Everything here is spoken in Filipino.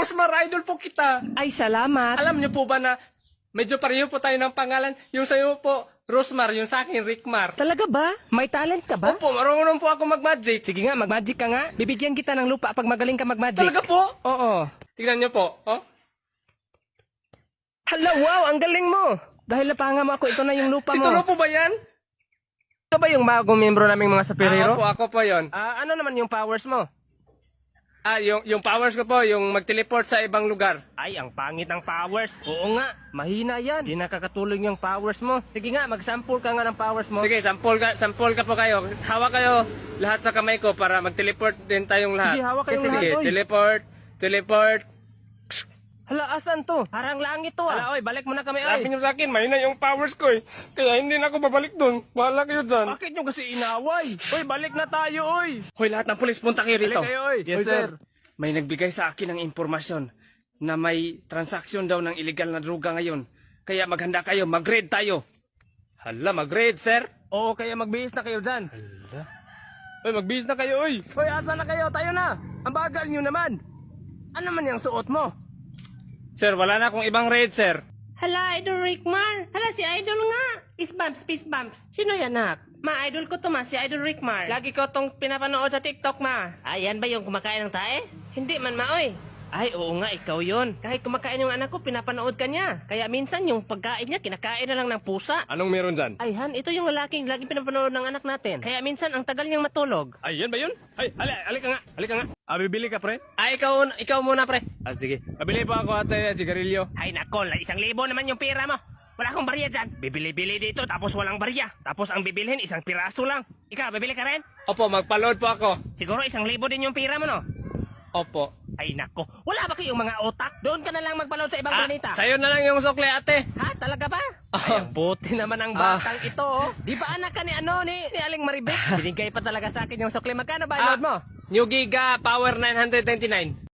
Rosmar, idol po kita. Ay, salamat. Alam niyo po ba na medyo pareho po tayo ng pangalan? Yung sa'yo po, Rosmar, yung sa akin, Rickmar. Talaga ba? May talent ka ba? Opo, marunong po ako mag-magic. Sige nga, mag-magic ka nga. Bibigyan kita ng lupa pag magaling ka mag-magic. Talaga po? Oo. Tignan niyo po, oh. Hala, wow, ang galing mo. Dahil napanga mo ako, ito na yung lupa mo. Titulo po ba yan? Ito ba yung bagong membro naming mga superhero? Opo, ako po yon. Ano naman yung powers mo? Yung powers ko po, yung mag-teleport sa ibang lugar. Ay, ang pangit ng powers. Oo nga, mahina yan. Di nakakatulong yung powers mo. Sige nga, mag-sample ka nga ng powers mo. Sige, sample ka po kayo. Hawak kayo lahat sa kamay ko para mag-teleport din tayong lahat. Sige, hawak kayong lahat, Sige, oy. teleport. Hala, asan to? Parang langit to. Hala, oy, balik mo na kami, Sabi ay. niyo sa akin, mahina yung powers ko eh. Kaya hindi na ako babalik doon. Bahala kayo dyan. Bakit nyo kasi inaway? Oy, balik na tayo, oy. Hoy, lahat ng pulis, punta kayo rito. Balik kayo, oy. Yes, Oy, sir. May nagbigay sa akin ng impormasyon na may transaksyon daw ng illegal na droga ngayon. Kaya maghanda kayo, mag-raid tayo. Hala, mag-raid, sir. Oo, kaya magbihis na kayo dyan. Hoy, magbihis na kayo, oy. Hoy, asa na kayo? Tayo na. Ang bagal nyo naman. Ano man yung suot mo? Sir, wala na akong ibang raid, sir. Hala, Idol Rickmar. Hala, si Idol nga. Peace bumps, peace bumps. Sino yan, nak? Ma, idol ko to ma, si Idol Rickmar. Lagi ko tong pinapanood sa TikTok, ma. Ayan ba yung kumakain ng tae? Hindi man, ma, oy. Ay, oo nga, ikaw yun. Kahit kumakain yung anak ko, pinapanood ka niya. Kaya minsan yung pagkain niya, kinakain na lang ng pusa. Anong meron dyan? Ay, Han, ito yung lalaking laging pinapanood ng anak natin. Kaya minsan ang tagal niyang matulog. Ay, yan ba yun? Ay, halika nga, halika nga. Bibili ka, pre? Ikaw muna, pre. Sige. Pabili pa ako ate, sigarilyo. Ay, nako, 1,000 naman yung pera mo. Wala akong barya dyan. Bibili-bili dito, tapos walang barya. Tapos ang bibilhin, 1 piraso lang. Ikaw, bibili ka rin? Opo, magpa-load po ako. Siguro 1,000 din yung pera mo, no? Opo. Ay, nako. Wala ba kayong mga otak? Doon ka na lang magpaload sa ibang planeta. Sa'yo na lang yung sukle, ate. Ha? Talaga ba? Ay, ang buti naman ang batang ito, oh. Di ba anak ka ni ni Aling Maribek? Binigay pa talaga sa akin yung sukli. Magkano ba load mo? New Giga Power 999.